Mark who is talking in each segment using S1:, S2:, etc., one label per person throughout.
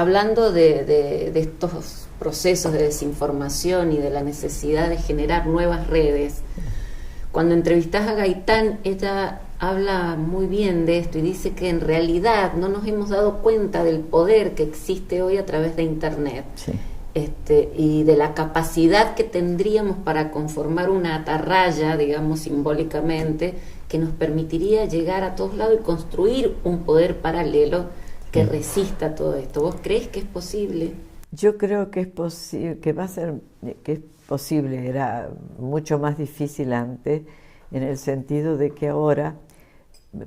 S1: hablando de estos procesos de desinformación y de la necesidad de generar nuevas redes, cuando entrevistás a Gaitán, ella habla muy bien de esto y dice que en realidad no nos hemos dado cuenta del poder que existe hoy a través de Internet.
S2: Sí.
S1: Y de la capacidad que tendríamos para conformar una atarraya, digamos simbólicamente, que nos permitiría llegar a todos lados y construir un poder paralelo que resista todo esto. ¿Vos crees que es posible?
S2: Yo creo que es posible, que va a ser, que es posible. Era mucho más difícil antes, en el sentido de que ahora,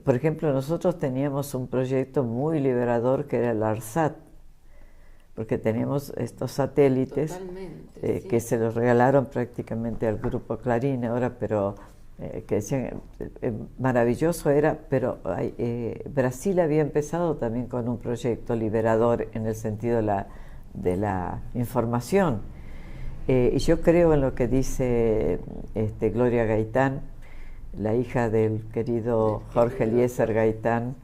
S2: por ejemplo, nosotros teníamos un proyecto muy liberador que era el ARSAT, porque teníamos estos satélites
S1: sí,
S2: que se los regalaron prácticamente al Grupo Clarín ahora, pero que decían, maravilloso era, pero Brasil había empezado también con un proyecto liberador en el sentido de la información. Y yo creo en lo que dice Gloria Gaitán, la hija del querido Jorge Eliezer Gaitán,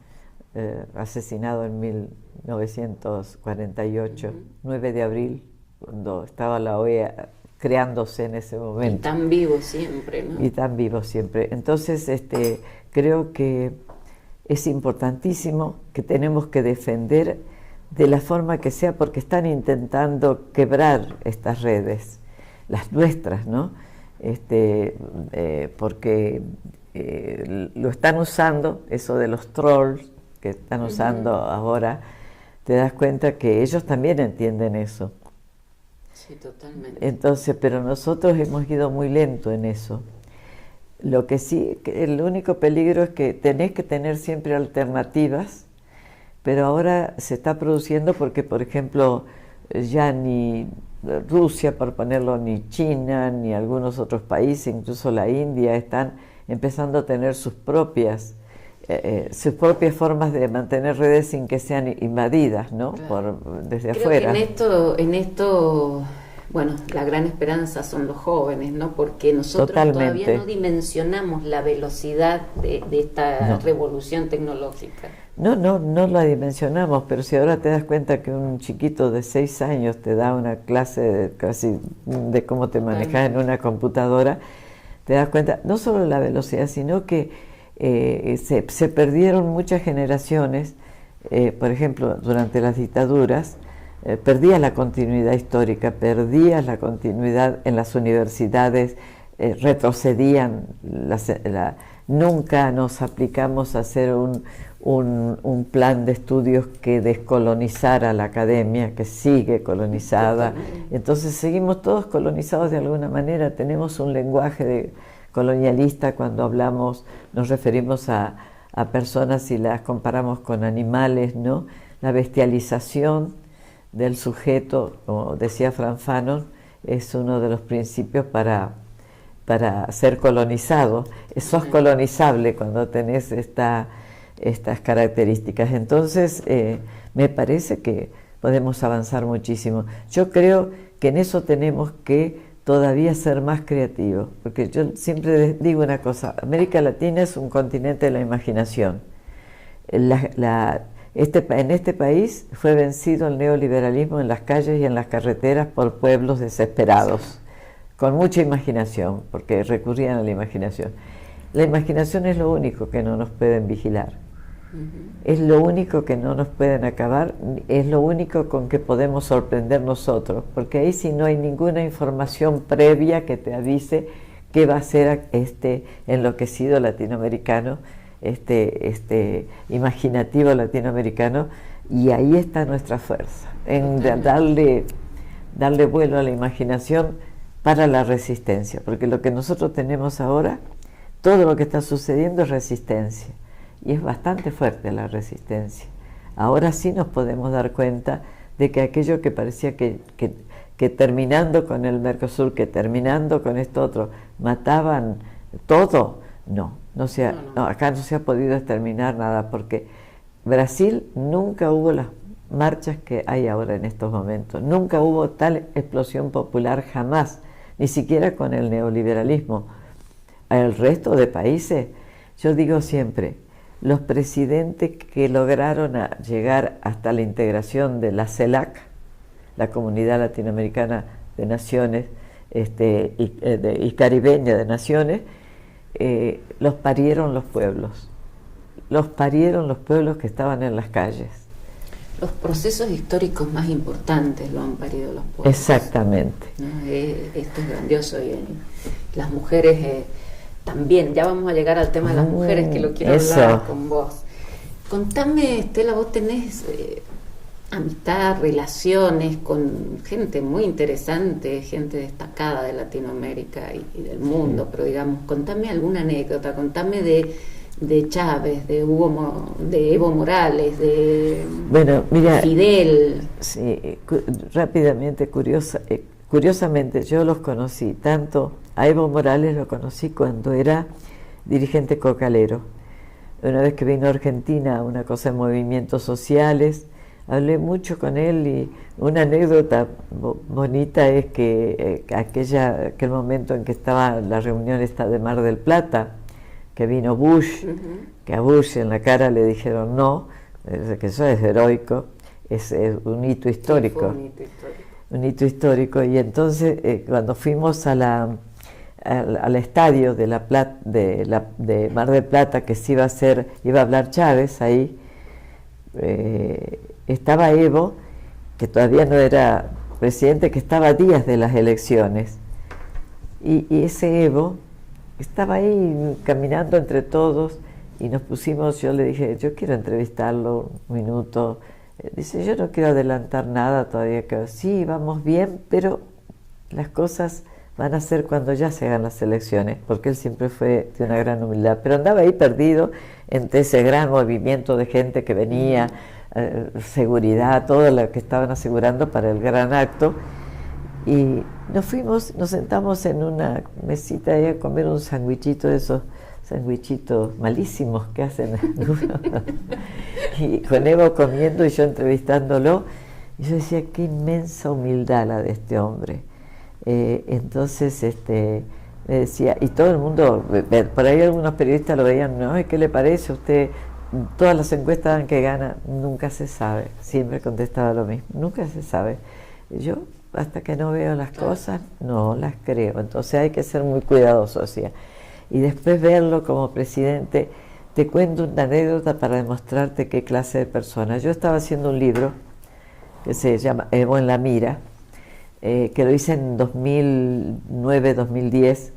S2: asesinado en 1948, 9 de abril, cuando estaba la OEA creándose en ese momento.
S1: Y tan vivo siempre, ¿no?
S2: Y tan vivo siempre. Entonces, creo que es importantísimo, que tenemos que defender de la forma que sea, porque están intentando quebrar estas redes, las nuestras, ¿no? Porque lo están usando, eso de los trolls que están usando ahora, te das cuenta que ellos también entienden eso.
S1: Sí, totalmente.
S2: Entonces, pero nosotros hemos ido muy lento en eso. Lo que sí, el único peligro es que tenés que tener siempre alternativas, pero ahora se está produciendo porque, por ejemplo, ya ni Rusia, por ponerlo, ni China, ni algunos otros países, incluso la India, están empezando a tener sus propias formas de mantener redes sin que sean invadidas, ¿no?
S1: Claro.
S2: Desde
S1: Creo
S2: afuera.
S1: Que en esto, bueno, la gran esperanza son los jóvenes, ¿no? Porque nosotros todavía no dimensionamos la velocidad de esta revolución tecnológica.
S2: No la dimensionamos, pero si ahora te das cuenta que un chiquito de 6 años te da una clase casi de cómo te manejas en una computadora, te das cuenta no solo de la velocidad, sino que se perdieron muchas generaciones. Por ejemplo, durante las dictaduras, perdías la continuidad histórica, perdías la continuidad en las universidades, retrocedían, nunca nos aplicamos a hacer un plan de estudios que descolonizara la academia, que sigue colonizada. Entonces seguimos todos colonizados de alguna manera, tenemos un lenguaje colonialista cuando hablamos, nos referimos a personas y las comparamos con animales, ¿no? La bestialización del sujeto, como decía Frantz Fanon, es uno de los principios para ser colonizado. Sos colonizable cuando tenés estas características. Entonces, me parece que podemos avanzar muchísimo. Yo creo que en eso tenemos que todavía ser más creativos, porque yo siempre digo una cosa: América Latina es un continente de la imaginación. En este país fue vencido el neoliberalismo en las calles y en las carreteras por pueblos desesperados, con mucha imaginación, porque recurrían a la imaginación. La imaginación es lo único que no nos pueden vigilar, es lo único que no nos pueden acabar, es lo único con que podemos sorprender nosotros, porque ahí sí no hay ninguna información previa que te avise qué va a ser este enloquecido latinoamericano, imaginativo latinoamericano, y ahí está nuestra fuerza, en darle vuelo a la imaginación para la resistencia, porque lo que nosotros tenemos ahora, todo lo que está sucediendo es resistencia, y es bastante fuerte la resistencia. Ahora sí nos podemos dar cuenta de que aquello que parecía que terminando con el Mercosur, que terminando con esto otro, mataban todo, acá no se ha podido exterminar nada, porque Brasil nunca hubo las marchas que hay ahora en estos momentos, nunca hubo tal explosión popular, jamás, ni siquiera con el neoliberalismo. El resto de países, yo digo siempre, los presidentes que lograron llegar hasta la integración de la CELAC, la Comunidad Latinoamericana de Naciones y Caribeña de Naciones, los parieron los pueblos. Los parieron los pueblos que estaban en las calles.
S1: Los procesos históricos más importantes lo han parido los pueblos.
S2: Exactamente.
S1: ¿No? Esto es grandioso y las mujeres también. Ya vamos a llegar al tema de las mujeres, que lo quiero hablar con vos. Contame, Estela, vos tenés amistad, relaciones con gente muy interesante, gente destacada de Latinoamérica y del mundo, pero digamos, contame alguna anécdota, contame de Chávez, de Evo Morales, de Fidel.
S2: Sí, rápidamente, curiosamente, yo los conocí, tanto a Evo Morales lo conocí cuando era dirigente cocalero. Una vez que vino a Argentina, una cosa de movimientos sociales, hablé mucho con él y una anécdota bonita es que aquel momento en que estaba la reunión esta de Mar del Plata, que vino Bush, que a Bush en la cara le dijeron no, que eso es heroico, es un hito histórico. Sí, fue un hito histórico. Y entonces cuando fuimos al estadio de Mar del Plata, que se iba a hablar Chávez ahí, estaba Evo, que todavía no era presidente, que estaba a días de las elecciones, y ese Evo estaba ahí caminando entre todos y nos pusimos, yo le dije, yo quiero entrevistarlo un minuto. Dice, yo no quiero adelantar nada todavía, que sí, vamos bien, pero las cosas van a ser cuando ya se hagan las elecciones, porque él siempre fue de una gran humildad, pero andaba ahí perdido entre ese gran movimiento de gente que venía, seguridad, todo lo que estaban asegurando para el gran acto. Y nos sentamos en una mesita ahí a comer un sandwichito, de esos sandwichitos malísimos que hacen. Y con Evo comiendo y yo entrevistándolo, y yo decía, qué inmensa humildad la de este hombre. Entonces me decía, y todo el mundo, por ahí algunos periodistas lo veían, ¿no? ¿Qué le parece a usted? Todas las encuestas dan que gana, nunca se sabe. Siempre contestaba lo mismo, nunca se sabe. Yo, hasta que no veo las cosas, no las creo. Entonces hay que ser muy cuidadosos. ¿Sí? Y después verlo como presidente. Te cuento una anécdota para demostrarte qué clase de persona. Yo estaba haciendo un libro que se llama Evo en la mira, que lo hice en 2009-2010,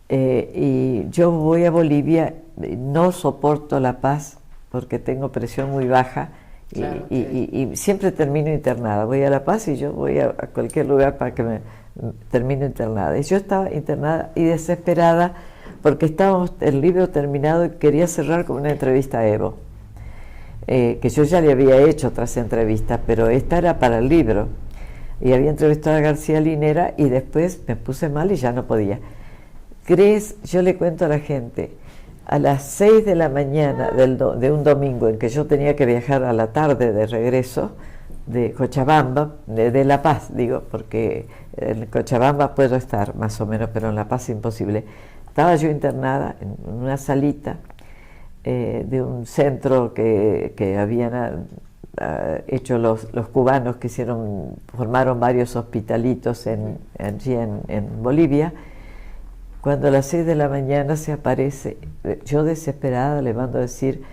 S2: y yo voy a Bolivia, no soporto la paz porque tengo presión muy baja. Claro, y siempre termino internada. Voy a La Paz y yo voy a cualquier lugar para que me termine internada. Y yo estaba internada y desesperada porque estábamos el libro terminado y quería cerrar con una entrevista a Evo, que yo ya le había hecho otras entrevistas, pero esta era para el libro. Y había entrevistado a García Linera y después me puse mal y ya no podía. ¿Crees? Yo le cuento a la gente, a las 6 de la mañana de un domingo en que yo tenía que viajar a la tarde de regreso de Cochabamba, de La Paz, digo, porque en Cochabamba puedo estar más o menos, pero en La Paz imposible. Estaba yo internada en una salita de un centro que habían hecho los cubanos que formaron varios hospitalitos allí en Bolivia. Cuando a las 6 de la mañana se aparece, yo desesperada le mando a decir,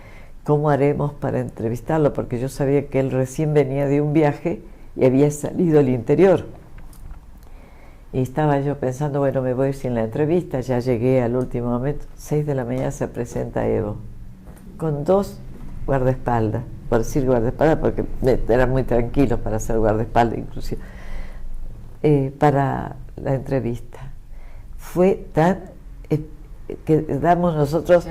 S2: ¿cómo haremos para entrevistarlo? Porque yo sabía que él recién venía de un viaje y había salido al interior. Y estaba yo pensando, bueno, me voy sin la entrevista, ya llegué al último momento. 6 de la mañana se presenta Evo, con 2 guardaespaldas, por decir guardaespaldas, porque eran muy tranquilos para hacer guardaespaldas inclusive, para la entrevista. Fue tan que damos nosotros,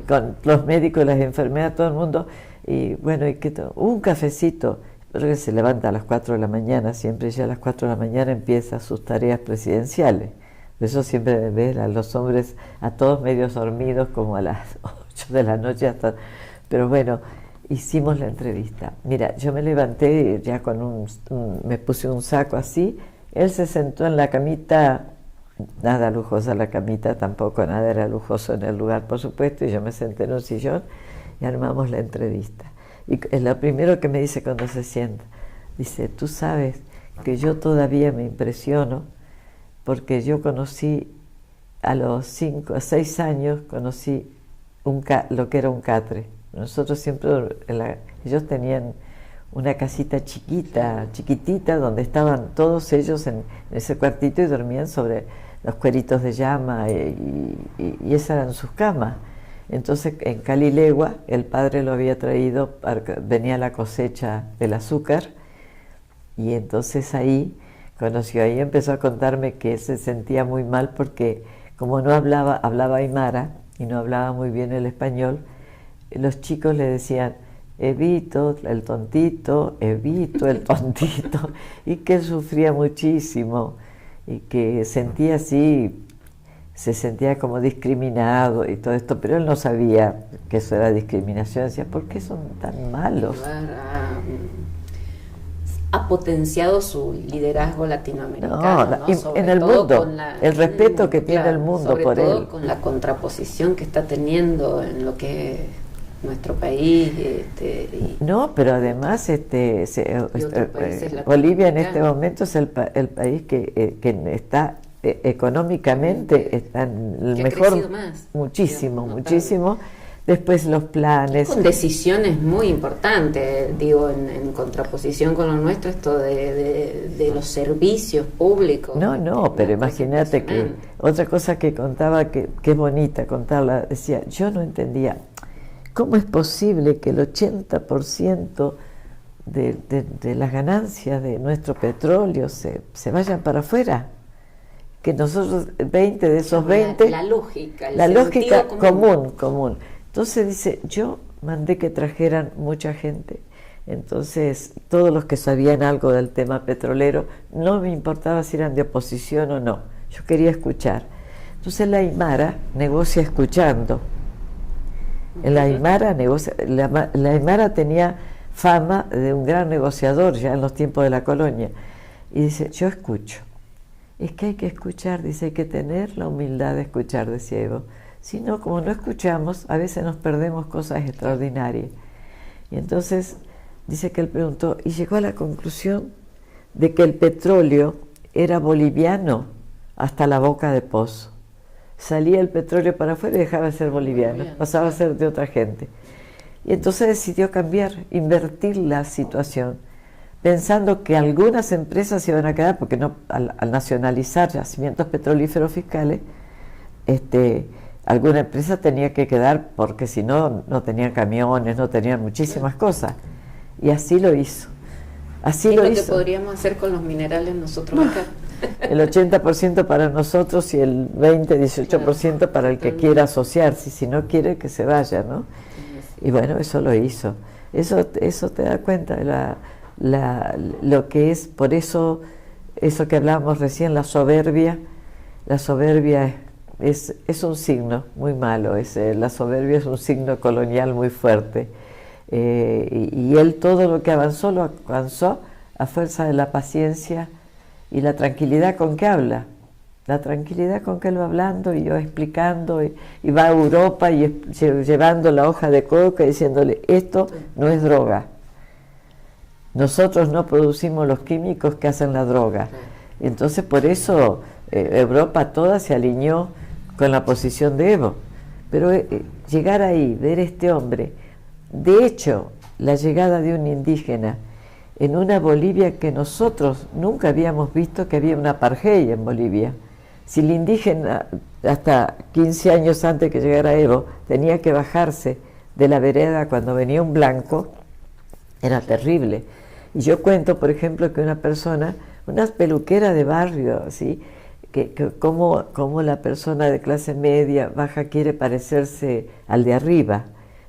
S2: con los médicos, las enfermeras, todo el mundo, y bueno, y que un cafecito, pero que se levanta a las 4 de la mañana, siempre ya a las 4 de la mañana empieza sus tareas presidenciales. Por eso siempre ves a los hombres a todos medios dormidos como a las 8 de la noche hasta... Pero bueno, hicimos la entrevista. Mira, yo me levanté ya me puse un saco así, él se sentó en la camita. Nada lujosa la camita, tampoco nada era lujoso en el lugar, por supuesto, y yo me senté en un sillón y armamos la entrevista. Y es lo primero que me dice cuando se sienta. Dice, tú sabes que yo todavía me impresiono porque yo conocí a los 5 a 6 años, conocí lo que era un catre. Nosotros siempre, ellos tenían una casita chiquitita, donde estaban todos ellos en ese cuartito y dormían sobre los cueritos de llama y esas eran sus camas. Entonces en Calilegua el padre lo había traído, venía la cosecha del azúcar y entonces ahí conoció, ahí empezó a contarme que se sentía muy mal porque como no hablaba aymara y no hablaba muy bien el español, los chicos le decían Evito, el tontito, Evito, el tontito, y que él sufría muchísimo y que sentía así, se sentía como discriminado y todo esto, pero él no sabía que eso era discriminación, decía, ¿por qué son tan malos?
S1: Ha potenciado su liderazgo latinoamericano, ¿no?
S2: En el mundo, el respeto que tiene el mundo por él. Sobre todo
S1: con la contraposición que está teniendo en lo que es nuestro país.
S2: No, pero además Bolivia en este momento es el país que está económicamente está en el mejor,
S1: más,
S2: muchísimo. Después los planes.
S1: Con decisiones muy importantes, digo, en contraposición con lo nuestro, esto de los servicios públicos.
S2: No, pero imagínate que otra cosa que contaba, que es bonita contarla, decía, yo no entendía, ¿cómo es posible que el 80% de las ganancias de nuestro petróleo se vayan para afuera? Que nosotros, 20 de esos 20...
S1: La lógica,
S2: común. Entonces dice, yo mandé que trajeran mucha gente. Entonces, todos los que sabían algo del tema petrolero, no me importaba si eran de oposición o no. Yo quería escuchar. Entonces la Aymara negocia escuchando. La Aymara tenía fama de un gran negociador ya en los tiempos de la colonia. Y dice, yo escucho. Es que hay que escuchar, dice, hay que tener la humildad de escuchar, decía Evo. Si no, como no escuchamos, a veces nos perdemos cosas extraordinarias. Y entonces dice que él preguntó y llegó a la conclusión de que el petróleo era boliviano hasta la boca de pozo. Salía el petróleo para afuera y dejaba de ser boliviano, pasaba a ser de otra gente. Y entonces decidió cambiar, invertir la situación, pensando que algunas empresas se iban a quedar, porque no, al nacionalizar yacimientos petrolíferos fiscales, alguna empresa tenía que quedar porque si no, no tenían camiones, no tenían muchísimas cosas. Y así lo hizo.
S1: Así lo hizo. ¿Qué podríamos hacer con los minerales nosotros acá?
S2: El 80% para nosotros y el 18% para el que quiera asociarse, y si no quiere que se vaya, ¿no? Y bueno, eso lo hizo. Eso te da cuenta lo que es, por eso que hablábamos recién, la soberbia es un signo muy malo, la soberbia es un signo colonial muy fuerte, y él todo lo que avanzó, lo avanzó a fuerza de la paciencia y la tranquilidad con que habla, la tranquilidad con que él va hablando y yo explicando, y va a Europa y llevando la hoja de coca y diciéndole, esto no es droga, nosotros no producimos los químicos que hacen la droga. Y entonces por eso Europa toda se alineó con la posición de Evo. Pero llegar ahí, ver este hombre, de hecho, la llegada de un indígena en una Bolivia que nosotros nunca habíamos visto, que había una apartheid en Bolivia. Si el indígena, hasta 15 años antes que llegara Evo, tenía que bajarse de la vereda cuando venía un blanco, era terrible. Y yo cuento, por ejemplo, que una persona, una peluquera de barrio, ¿sí?, que como la persona de clase media baja quiere parecerse al de arriba,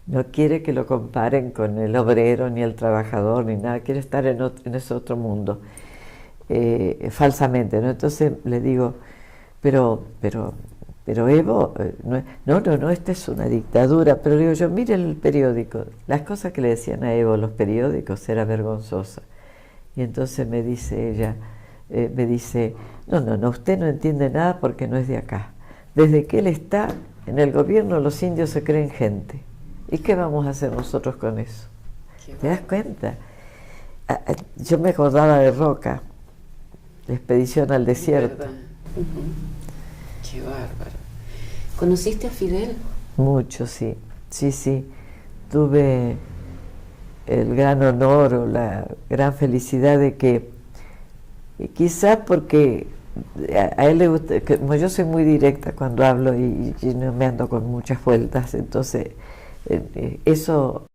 S2: no quiere que lo comparen con el obrero, ni el trabajador, ni nada, quiere estar en ese otro mundo, falsamente, ¿no? Entonces le digo, pero Evo, no, esta es una dictadura, pero digo yo, mire el periódico, las cosas que le decían a Evo los periódicos era vergonzosa. Y entonces me dice ella, no, usted no entiende nada porque no es de acá. Desde que él está en el gobierno, los indios se creen gente. ¿Y qué vamos a hacer nosotros con eso?
S1: Qué
S2: ¿Te das cuenta? Yo me acordaba de Roca, la expedición al desierto.
S1: Qué bárbaro. ¿Conociste a Fidel?
S2: Mucho, sí. Sí, sí. Tuve el gran honor o la gran felicidad de que, quizás porque a él le gusta, como yo soy muy directa cuando hablo y no me ando con muchas vueltas, entonces eso